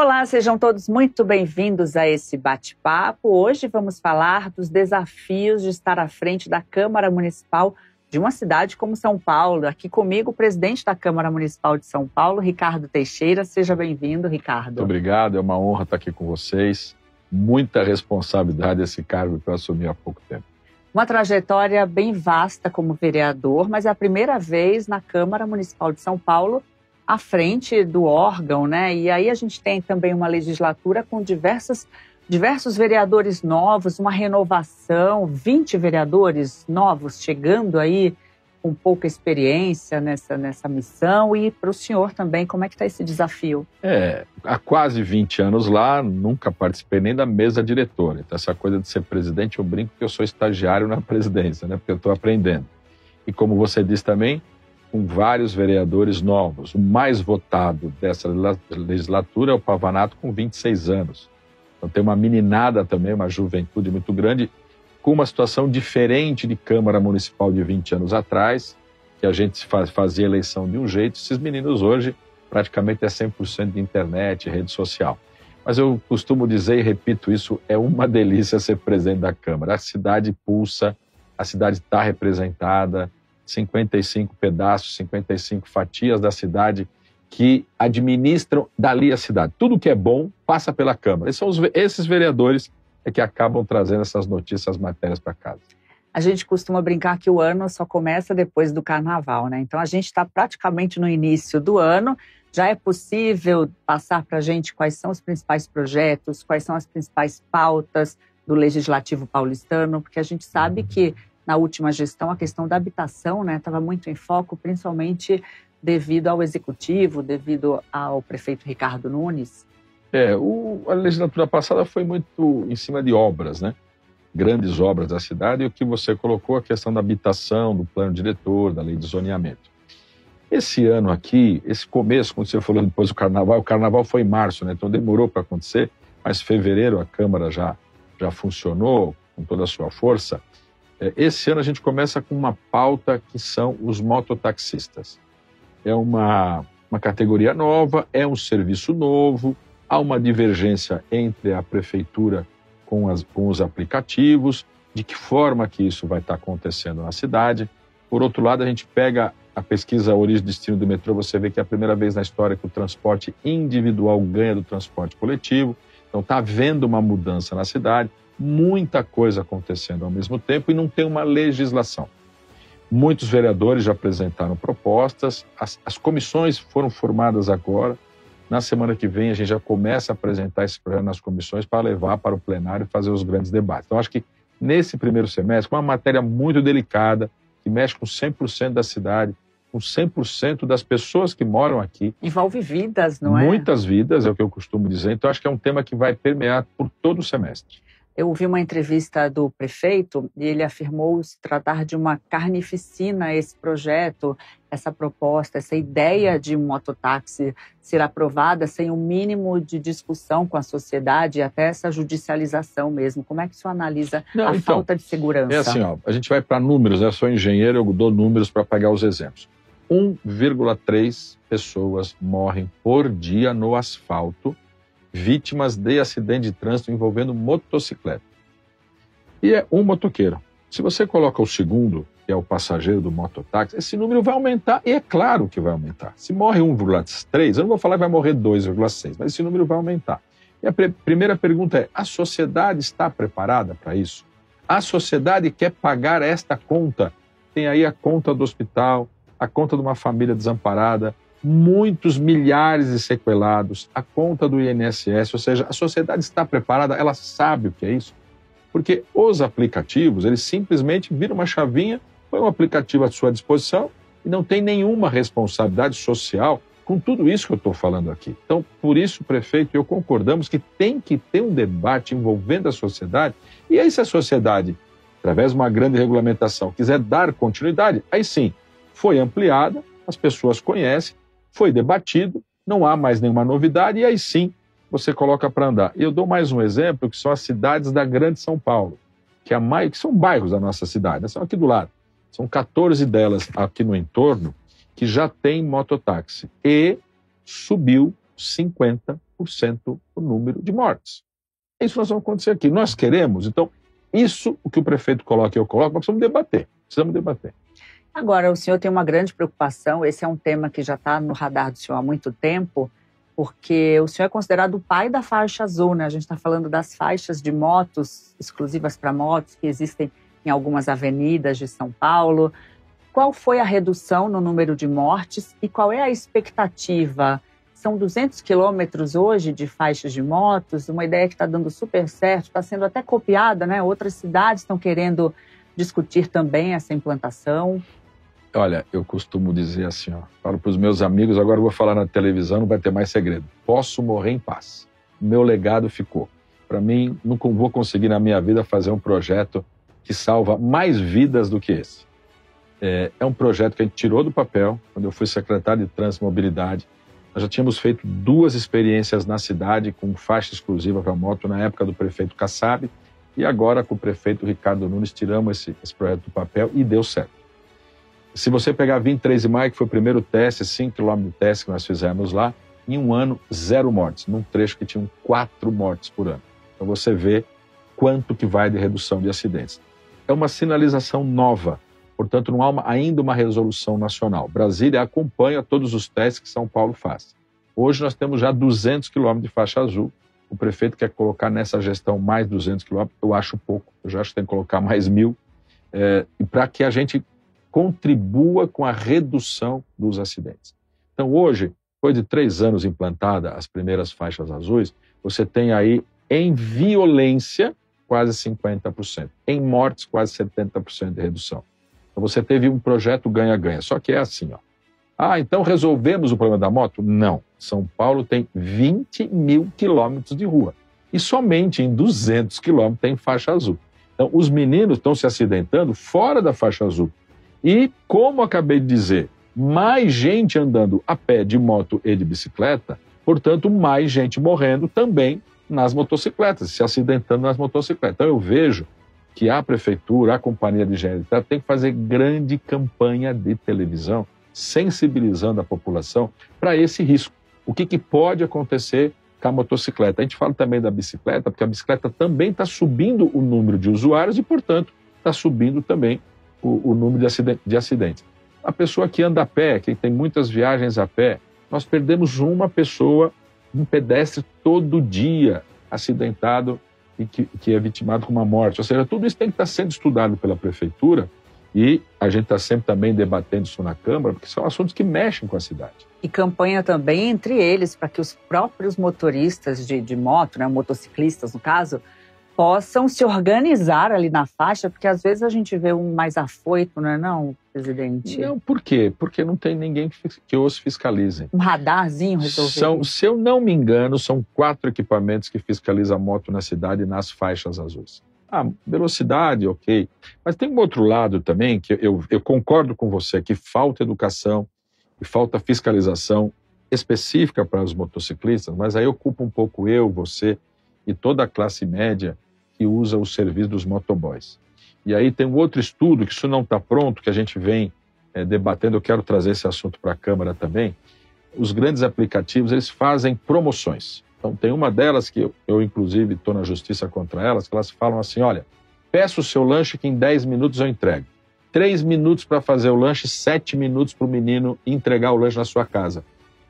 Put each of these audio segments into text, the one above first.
Olá, sejam todos muito bem-vindos a esse bate-papo. Hoje vamos falar dos desafios de estar à frente da Câmara Municipal de uma cidade como São Paulo. Aqui comigo o presidente da Câmara Municipal de São Paulo, Ricardo Teixeira. Seja bem-vindo, Ricardo. Muito obrigado, é uma honra estar aqui com vocês. Muita responsabilidade esse cargo que eu assumi há pouco tempo. Uma trajetória bem vasta como vereador, mas é a primeira vez na Câmara Municipal de São Paulo à frente do órgão, né? E aí a gente tem também uma legislatura com diversos vereadores novos, uma renovação, 20 vereadores novos chegando aí com pouca experiência nessa missão. E para o senhor também, como é que está esse desafio? Há quase 20 anos lá, nunca participei nem da mesa diretora. Então essa coisa de ser presidente, eu brinco que eu sou estagiário na presidência, né? Porque eu estou aprendendo. E como você disse também, com vários vereadores novos. O mais votado dessa legislatura é o Pavanato, com 26 anos. Então tem uma meninada também, uma juventude muito grande, com uma situação diferente de Câmara Municipal de 20 anos atrás, que a gente fazia eleição de um jeito. Esses meninos hoje praticamente é 100% de internet, rede social. Mas eu costumo dizer e repito isso, é uma delícia ser presidente da Câmara. A cidade pulsa, a cidade está representada, 55 pedaços, 55 fatias da cidade que administram dali a cidade. Tudo que é bom passa pela Câmara. E são esses vereadores que acabam trazendo essas notícias, as matérias para casa. A gente costuma brincar que o ano só começa depois do Carnaval, né? Então a gente está praticamente no início do ano. Já é possível passar para a gente quais são os principais projetos, quais são as principais pautas do Legislativo paulistano, porque a gente sabe que na última gestão, a questão da habitação, né, estava muito em foco, principalmente devido ao Executivo, devido ao prefeito Ricardo Nunes. A legislatura passada foi muito em cima de obras, né? Grandes obras da cidade, e o que você colocou, a questão da habitação, do plano diretor, da lei de zoneamento. Esse ano aqui, esse começo, como você falou depois do Carnaval, o Carnaval foi em março, né? Então demorou para acontecer, mas em fevereiro a Câmara já funcionou com toda a sua força. Esse ano a gente começa com uma pauta que são os mototaxistas. É uma categoria nova, é um serviço novo, há uma divergência entre a prefeitura com os aplicativos, de que forma que isso vai estar acontecendo na cidade. Por outro lado, a gente pega a pesquisa Origem e Destino do metrô, você vê que é a primeira vez na história que o transporte individual ganha do transporte coletivo. Então está havendo uma mudança na cidade. Muita coisa acontecendo ao mesmo tempo e não tem uma legislação. Muitos vereadores já apresentaram propostas, as comissões foram formadas agora. Na semana que vem a gente já começa a apresentar esse projeto nas comissões para levar para o plenário e fazer os grandes debates. Então acho que nesse primeiro semestre, uma matéria muito delicada, que mexe com 100% da cidade, com 100% das pessoas que moram aqui. Envolve vidas, não é? Muitas vidas, é o que eu costumo dizer. Então acho que é um tema que vai permear por todo o semestre. Eu ouvi uma entrevista do prefeito e ele afirmou se tratar de uma carnificina esse projeto, essa proposta, essa ideia de mototáxi ser aprovada sem um mínimo de discussão com a sociedade e até essa judicialização mesmo. Como é que o senhor analisa falta de segurança? É assim, a gente vai para números, né? Eu sou engenheiro, eu dou números para pegar os exemplos. 1,3 pessoas morrem por dia no asfalto, vítimas de acidente de trânsito envolvendo motocicleta. E é um motoqueiro. Se você coloca o segundo, que é o passageiro do mototáxi, esse número vai aumentar, e é claro que vai aumentar. Se morre 1,3, eu não vou falar que vai morrer 2,6, mas esse número vai aumentar. E a primeira pergunta é, a sociedade está preparada para isso? A sociedade quer pagar esta conta? Tem aí a conta do hospital, a conta de uma família desamparada, muitos milhares de sequelados, a conta do INSS, ou seja, a sociedade está preparada, ela sabe o que é isso, porque os aplicativos, eles simplesmente viram uma chavinha, põe um aplicativo à sua disposição e não tem nenhuma responsabilidade social com tudo isso que eu estou falando aqui. Então, por isso, o prefeito e eu concordamos que tem que ter um debate envolvendo a sociedade, e aí se a sociedade, através de uma grande regulamentação, quiser dar continuidade, aí sim, foi ampliada, as pessoas conhecem, foi debatido, não há mais nenhuma novidade, e aí sim você coloca para andar. Eu dou mais um exemplo, que são as cidades da Grande São Paulo, que são bairros da nossa cidade, né? São aqui do lado. São 14 delas aqui no entorno que já tem mototáxi. E subiu 50% 40% o número de mortes. Isso nós vamos acontecer aqui. Nós queremos, então, isso o que o prefeito coloca e eu coloco, nós precisamos debater. Agora, o senhor tem uma grande preocupação, esse é um tema que já está no radar do senhor há muito tempo, porque o senhor é considerado o pai da faixa azul, né? A gente está falando das faixas de motos, exclusivas para motos, que existem em algumas avenidas de São Paulo. Qual foi a redução no número de mortes e qual é a expectativa? São 200 quilômetros hoje de faixas de motos, uma ideia que está dando super certo, está sendo até copiada, né? Outras cidades estão querendo discutir também essa implantação. Olha, eu costumo dizer assim, falo para os meus amigos, agora eu vou falar na televisão, não vai ter mais segredo. Posso morrer em paz. Meu legado ficou. Para mim, não vou conseguir na minha vida fazer um projeto que salva mais vidas do que esse. É um projeto que a gente tirou do papel, quando eu fui secretário de Trânsito e Mobilidade. Nós já tínhamos feito 2 experiências na cidade com faixa exclusiva para moto na época do prefeito Kassab e agora com o prefeito Ricardo Nunes tiramos esse projeto do papel e deu certo. Se você pegar 23 de maio, que foi o primeiro teste, 5 km de teste que nós fizemos lá, em um ano, 0 mortes, num trecho que tinham 4 mortes por ano. Então você vê quanto que vai de redução de acidentes. É uma sinalização nova, portanto não há ainda uma resolução nacional. Brasília acompanha todos os testes que São Paulo faz. Hoje nós temos já 200 km de faixa azul. O prefeito quer colocar nessa gestão mais 200 km, eu acho pouco, eu já acho que tem que colocar mais 1.000, e para que a gente contribua com a redução dos acidentes. Então hoje, depois de 3 anos implantada as primeiras faixas azuis, você tem aí em violência quase 50%, em mortes quase 70% de redução. Então você teve um projeto ganha-ganha, só que é assim, então resolvemos o problema da moto? Não. São Paulo tem 20.000 quilômetros de rua e somente em 200 quilômetros tem faixa azul. Então os meninos estão se acidentando fora da faixa azul. E, como acabei de dizer, mais gente andando a pé, de moto e de bicicleta, portanto, mais gente morrendo também nas motocicletas, se acidentando nas motocicletas. Então eu vejo que a prefeitura, a companhia de engenharia tem que fazer grande campanha de televisão, sensibilizando a população para esse risco. O que pode acontecer com a motocicleta? A gente fala também da bicicleta, porque a bicicleta também está subindo o número de usuários e, portanto, está subindo também o número de acidentes. A pessoa que anda a pé, que tem muitas viagens a pé, nós perdemos uma pessoa, um pedestre todo dia acidentado e que é vitimado com uma morte. Ou seja, tudo isso tem que estar sendo estudado pela prefeitura e a gente está sempre também debatendo isso na Câmara, porque são assuntos que mexem com a cidade. E campanha também entre eles para que os próprios motoristas de moto, né, motociclistas no caso, possam se organizar ali na faixa, porque às vezes a gente vê um mais afoito, não é não, presidente? Não, por quê? Porque não tem ninguém que os fiscalize. Um radarzinho resolvido? Se eu não me engano, são 4 equipamentos que fiscalizam a moto na cidade nas faixas azuis. Velocidade, ok. Mas tem um outro lado também, que eu concordo com você, que falta educação, que falta fiscalização específica para os motociclistas, mas aí ocupa um pouco eu, você e toda a classe média que usa o serviço dos motoboys. E aí tem um outro estudo, que isso não está pronto, que a gente vem debatendo, eu quero trazer esse assunto para a Câmara também. Os grandes aplicativos, eles fazem promoções. Então tem uma delas que eu inclusive estou na justiça contra elas, que elas falam assim, olha, peça o seu lanche que em 10 minutos eu entrego. 3 minutos para fazer o lanche, 7 minutos para o menino entregar o lanche na sua casa.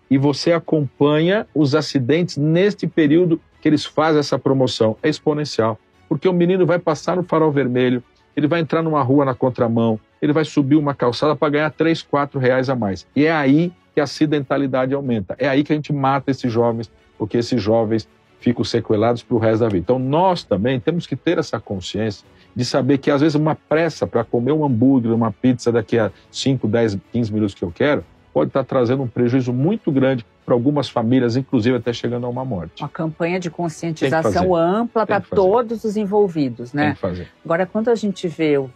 E você acompanha os acidentes neste período que eles fazem essa promoção. É exponencial, porque o menino vai passar no farol vermelho, ele vai entrar numa rua na contramão, ele vai subir uma calçada para ganhar 3, 4 reais a mais. E é aí que a acidentalidade aumenta. É aí que a gente mata esses jovens, porque esses jovens ficam sequelados para o resto da vida. Então nós também temos que ter essa consciência de saber que às vezes uma pressa para comer um hambúrguer, uma pizza daqui a 5, 10, 15 minutos que eu quero, pode estar trazendo um prejuízo muito grande para algumas famílias, inclusive até chegando a uma morte. Uma campanha de conscientização ampla para todos os envolvidos, né? Tem que fazer. Agora, quando a gente vê o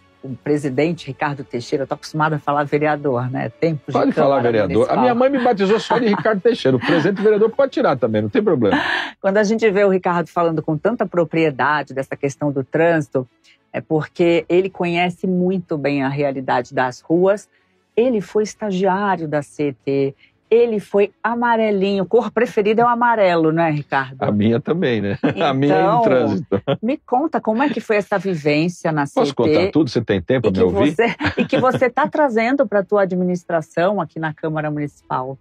presidente Ricardo Teixeira, eu estou acostumado a falar vereador, né? Tempos pode falar vereador. Municipal. A minha mãe me batizou só de Ricardo Teixeira. O presidente vereador pode tirar também, não tem problema. Quando a gente vê o Ricardo falando com tanta propriedade dessa questão do trânsito, é porque ele conhece muito bem a realidade das ruas. Ele foi estagiário da CET, ele foi amarelinho. Cor preferida é o amarelo, não é, Ricardo? A minha também, né? Então, a minha é em trânsito. Me conta como é que foi essa vivência na CT. Posso contar tudo? Você tem tempo para me ouvir? E que você está trazendo para a tua administração aqui na Câmara Municipal.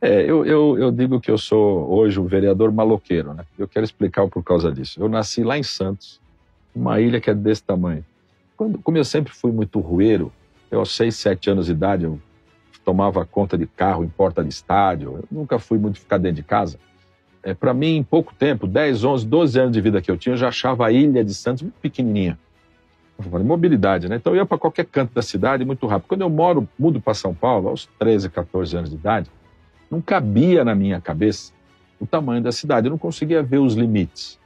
Eu digo que eu sou hoje um vereador maloqueiro, né? Eu quero explicar por causa disso. Eu nasci lá em Santos, uma ilha que é desse tamanho. Como eu sempre fui muito rueiro, eu aos 6, 7 anos de idade, eu tomava conta de carro em porta de estádio, eu nunca fui muito ficar dentro de casa. Para mim, em pouco tempo, 10, 11, 12 anos de vida que eu tinha, eu já achava a ilha de Santos muito pequenininha. Mobilidade, né? Então eu ia para qualquer canto da cidade muito rápido. Quando eu mudo para São Paulo, aos 13, 14 anos de idade, não cabia na minha cabeça o tamanho da cidade, eu não conseguia ver os limites.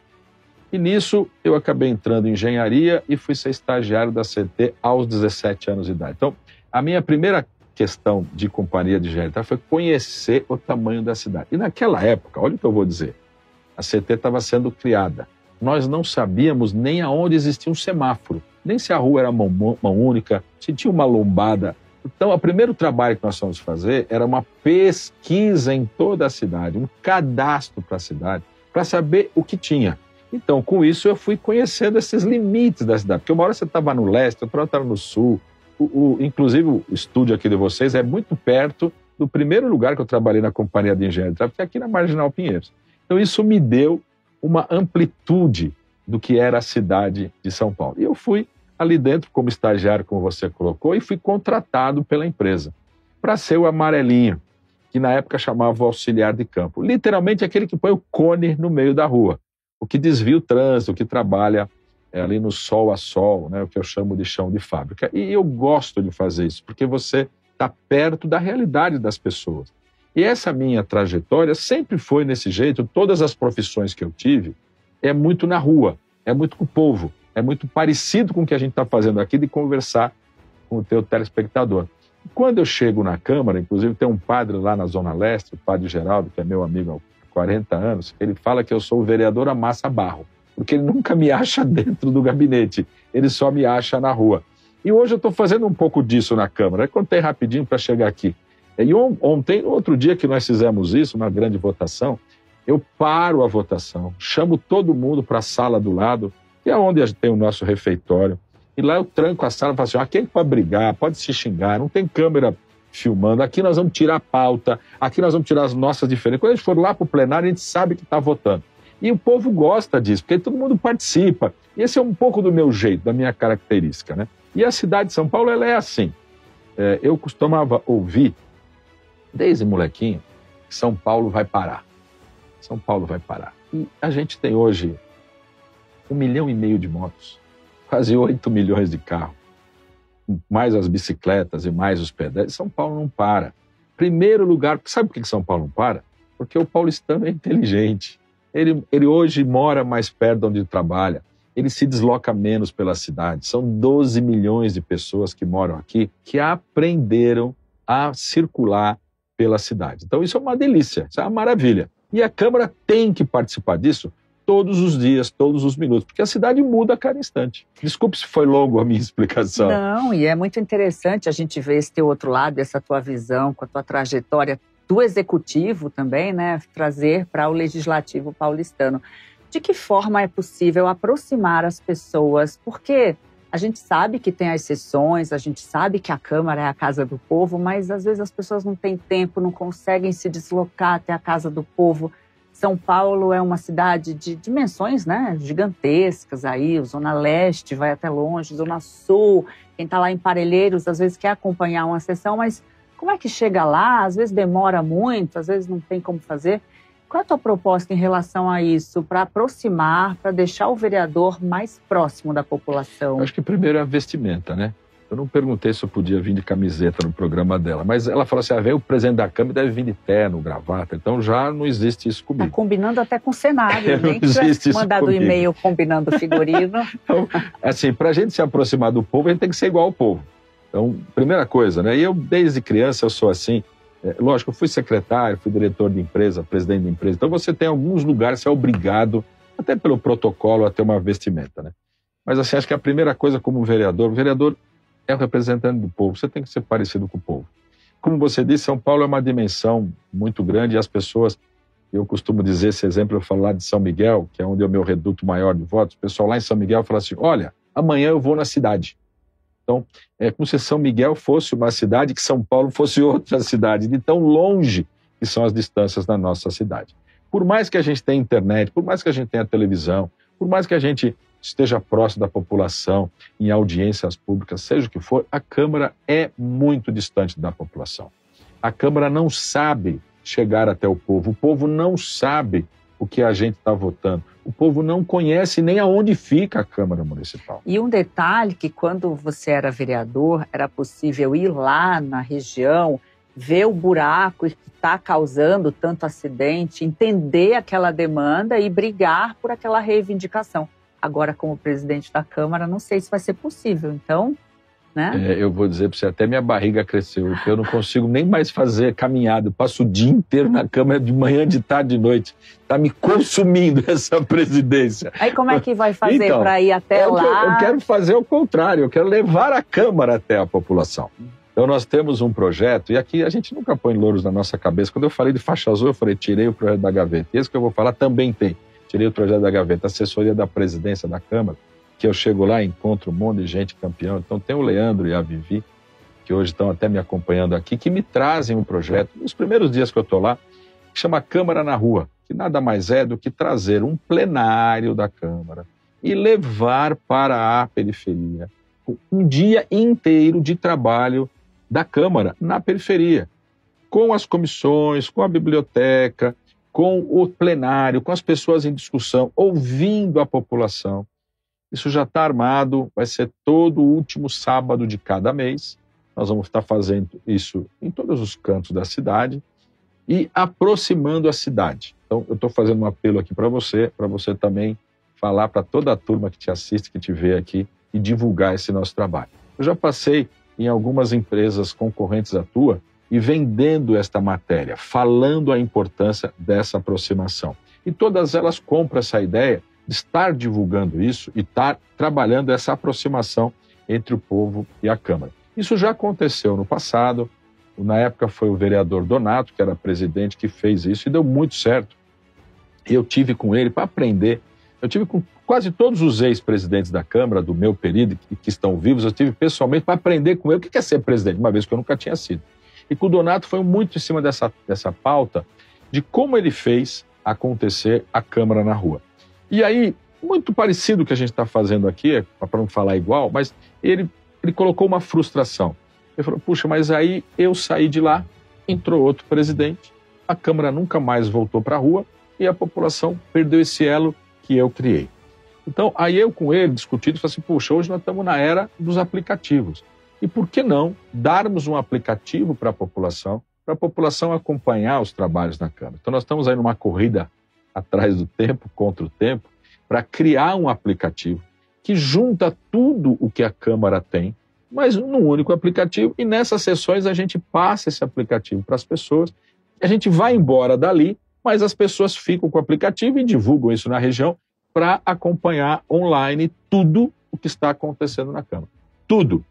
E nisso eu acabei entrando em engenharia e fui ser estagiário da CT aos 17 anos de idade. Então, a minha primeira questão de companhia de engenharia foi conhecer o tamanho da cidade. E naquela época, olha o que eu vou dizer, a CT estava sendo criada. Nós não sabíamos nem aonde existia um semáforo, nem se a rua era mão única, se tinha uma lombada. Então, o primeiro trabalho que nós fomos fazer era uma pesquisa em toda a cidade, um cadastro para a cidade, para saber o que tinha. Então, com isso, eu fui conhecendo esses limites da cidade, porque uma hora você estava no leste, outra hora estava no sul. Inclusive, o estúdio aqui de vocês é muito perto do primeiro lugar que eu trabalhei na companhia de engenharia de tráfego, que é aqui na Marginal Pinheiros. Então, isso me deu uma amplitude do que era a cidade de São Paulo. E eu fui ali dentro como estagiário, como você colocou, e fui contratado pela empresa para ser o amarelinho, que na época chamava o auxiliar de campo. Literalmente aquele que põe o cone no meio da rua, o que desvia o trânsito, o que trabalha ali no sol a sol, né, o que eu chamo de chão de fábrica. E eu gosto de fazer isso, porque você está perto da realidade das pessoas. E essa minha trajetória sempre foi nesse jeito, todas as profissões que eu tive, é muito na rua, é muito com o povo, é muito parecido com o que a gente está fazendo aqui, de conversar com o teu telespectador. Quando eu chego na Câmara, inclusive tem um padre lá na Zona Leste, o padre Geraldo, que é meu amigo há 40 anos, ele fala que eu sou o vereador amassa barro, porque ele nunca me acha dentro do gabinete, ele só me acha na rua. E hoje eu estou fazendo um pouco disso na Câmara. Eu contei rapidinho para chegar aqui. E ontem, outro dia que nós fizemos isso, uma grande votação, eu paro a votação, chamo todo mundo para a sala do lado, que é onde a gente tem o nosso refeitório, e lá eu tranco a sala e falo assim, aqui pode brigar, pode se xingar, não tem câmera filmando, aqui nós vamos tirar a pauta, aqui nós vamos tirar as nossas diferenças. Quando a gente for lá para o plenário, a gente sabe que está votando. E o povo gosta disso, porque todo mundo participa. E esse é um pouco do meu jeito, da minha característica, né? E a cidade de São Paulo, ela é assim. Eu costumava ouvir, desde molequinho, que São Paulo vai parar. São Paulo vai parar. E a gente tem hoje 1,5 milhão de motos, quase 8 milhões de carros, mais as bicicletas e mais os pedestres. São Paulo não para. Primeiro lugar, sabe por que São Paulo não para? Porque o paulistano é inteligente. Ele hoje mora mais perto de onde ele trabalha. Ele se desloca menos pela cidade. São 12 milhões de pessoas que moram aqui que aprenderam a circular pela cidade. Então isso é uma delícia, isso é uma maravilha. E a Câmara tem que participar disso todos os dias, todos os minutos, porque a cidade muda a cada instante. Desculpe se foi longo a minha explicação. Não, e é muito interessante a gente ver esse teu outro lado, essa tua visão, com a tua trajetória do executivo também, né, trazer para o legislativo paulistano. De que forma é possível aproximar as pessoas? Porque a gente sabe que tem as sessões, a gente sabe que a Câmara é a casa do povo, mas às vezes as pessoas não têm tempo, não conseguem se deslocar até a casa do povo. São Paulo é uma cidade de dimensões, né, gigantescas aí, Zona Leste vai até longe, Zona Sul, quem está lá em Parelheiros às vezes quer acompanhar uma sessão, mas como é que chega lá? Às vezes demora muito, às vezes não tem como fazer. Qual é a tua proposta em relação a isso, para aproximar, para deixar o vereador mais próximo da população? Eu acho que primeiro é a vestimenta, né? Eu não perguntei se eu podia vir de camiseta no programa dela, mas ela falou assim, o presidente da Câmara deve vir de terno, gravata, então já não existe isso comigo. Está combinando até com o cenário, nem que tivesse mandado um e-mail combinando figurino. Então, assim, para a gente se aproximar do povo, a gente tem que ser igual ao povo. Então, primeira coisa, né? E eu, desde criança, eu sou assim. Lógico, eu fui secretário, fui diretor de empresa, presidente de empresa. Então, você tem alguns lugares, você é obrigado, até pelo protocolo, a ter uma vestimenta, né? Mas, assim, acho que a primeira coisa como vereador, o vereador é o representante do povo, você tem que ser parecido com o povo. como você disse, São Paulo é uma dimensão muito grande e as pessoas, eu costumo dizer esse exemplo, eu falo lá de São Miguel, que é onde é o meu reduto maior de votos, o pessoal lá em São Miguel fala assim, olha, amanhã eu vou na cidade. Então, é como se São Miguel fosse uma cidade, que São Paulo fosse outra cidade, de tão longe que são as distâncias da nossa cidade. Por mais que a gente tenha internet, por mais que a gente tenha televisão, por mais que a gente esteja próximo da população, em audiências públicas, seja o que for, a Câmara é muito distante da população. A Câmara não sabe chegar até o povo não sabe o que a gente está votando. O povo não conhece nem aonde fica a Câmara Municipal. E um detalhe que quando você era vereador, era possível ir lá na região, ver o buraco que está causando tanto acidente, entender aquela demanda e brigar por aquela reivindicação. Agora, como presidente da Câmara, não sei se vai ser possível, então, né? Eu vou dizer para você, até minha barriga cresceu, porque eu não consigo nem mais fazer caminhada, eu passo o dia inteiro na Câmara, de manhã, de tarde, de noite. Está me consumindo essa presidência. Aí como é que vai fazer para ir até lá? Eu quero fazer o contrário, eu quero levar a Câmara até a população. Então nós temos um projeto, e aqui a gente nunca põe louros na nossa cabeça. Quando eu falei de faixa azul, eu falei, tirei o projeto da gaveta. E esse que eu vou falar também tem. Tirei o projeto da gaveta, assessoria da presidência da Câmara, que eu chego lá e encontro um monte de gente campeão. Então tem o Leandro e a Vivi, que hoje estão até me acompanhando aqui, que me trazem um projeto, nos primeiros dias que eu estou lá, que chama Câmara na Rua, que nada mais é do que trazer um plenário da Câmara e levar para a periferia um dia inteiro de trabalho da Câmara na periferia, com as comissões, com a biblioteca, com o plenário, com as pessoas em discussão, ouvindo a população. Isso já está armado, vai ser todo o último sábado de cada mês. Nós vamos estar fazendo isso em todos os cantos da cidade e aproximando a cidade. Então, eu estou fazendo um apelo aqui para você também falar para toda a turma que te assiste, que te vê aqui e divulgar esse nosso trabalho. Eu já passei em algumas empresas concorrentes à tua e vendendo esta matéria, falando a importância dessa aproximação. E todas elas compram essa ideia de estar divulgando isso e estar trabalhando essa aproximação entre o povo e a Câmara. Isso já aconteceu no passado, na época foi o vereador Donato, que era presidente, que fez isso e deu muito certo. Eu tive com ele para aprender, eu tive com quase todos os ex-presidentes da Câmara, do meu período, que estão vivos, eu tive pessoalmente para aprender com ele o que é ser presidente, uma vez que eu nunca tinha sido. E com o Donato foi muito em cima dessa pauta de como ele fez acontecer a Câmara na Rua. E aí, muito parecido com o que a gente está fazendo aqui, para não falar igual, mas ele colocou uma frustração. Ele falou, puxa, mas aí eu saí de lá, entrou outro presidente, a Câmara nunca mais voltou para a rua e a população perdeu esse elo que eu criei. Então, aí eu com ele discutindo, falei assim, puxa, hoje nós estamos na era dos aplicativos. E por que não darmos um aplicativo para a população acompanhar os trabalhos na Câmara? Então nós estamos aí numa corrida atrás do tempo, contra o tempo, para criar um aplicativo que junta tudo o que a Câmara tem, mas num único aplicativo, e nessas sessões a gente passa esse aplicativo para as pessoas, a gente vai embora dali, mas as pessoas ficam com o aplicativo e divulgam isso na região para acompanhar online tudo o que está acontecendo na Câmara. Tudo.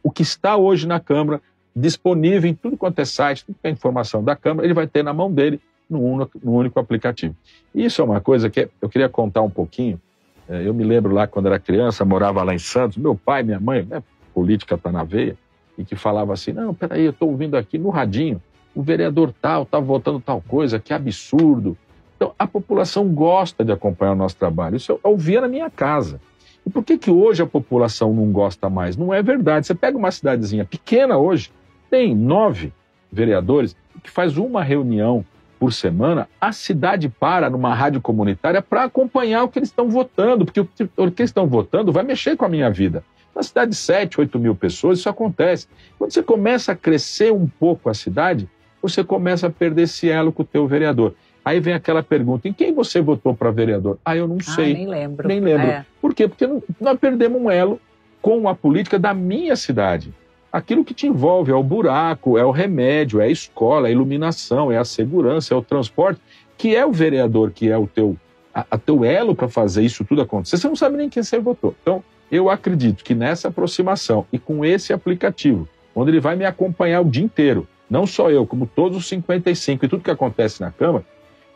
O que está hoje na Câmara, disponível em tudo quanto é site, tudo que é informação da Câmara, ele vai ter na mão dele no único aplicativo. Isso é uma coisa que eu queria contar um pouquinho. Eu me lembro lá quando era criança, morava lá em Santos, meu pai, minha mãe, né, política está na veia, e que falava assim, não, peraí, eu estou ouvindo aqui no radinho, o vereador tal está votando tal coisa, que absurdo. Então, a população gosta de acompanhar o nosso trabalho. Isso eu ouvia na minha casa. E por que hoje a população não gosta mais? Não é verdade. Você pega uma cidadezinha pequena hoje, tem 9 vereadores, que faz uma reunião por semana, a cidade para numa rádio comunitária para acompanhar o que eles estão votando, porque o que eles estão votando vai mexer com a minha vida. Na cidade de 7, 8 mil pessoas, isso acontece. Quando você começa a crescer um pouco a cidade, você começa a perder esse elo com o teu vereador. Aí vem aquela pergunta, em quem você votou para vereador? Eu não sei. Nem lembro. Nem lembro. Por quê? Porque nós perdemos um elo com a política da minha cidade. Aquilo que te envolve é o buraco, é o remédio, é a escola, é a iluminação, é a segurança, é o transporte, que é o vereador, que é o teu elo para fazer isso tudo acontecer. Você não sabe nem quem você votou. Então, eu acredito que nessa aproximação e com esse aplicativo, onde ele vai me acompanhar o dia inteiro, Não só eu, como todos os 55 e tudo que acontece na Câmara,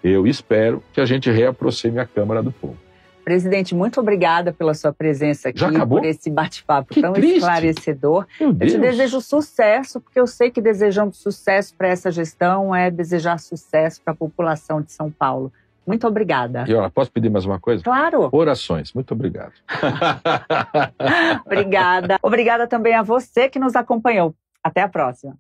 eu espero que a gente reaproxime a Câmara do povo. Presidente, muito obrigada pela sua presença aqui, por esse bate-papo tão esclarecedor. Eu te desejo sucesso, porque eu sei que desejando sucesso para essa gestão é desejar sucesso para a população de São Paulo. Muito obrigada. E olha, posso pedir mais uma coisa? Claro. Orações. Muito obrigado. Obrigada. Obrigada também a você que nos acompanhou. Até a próxima.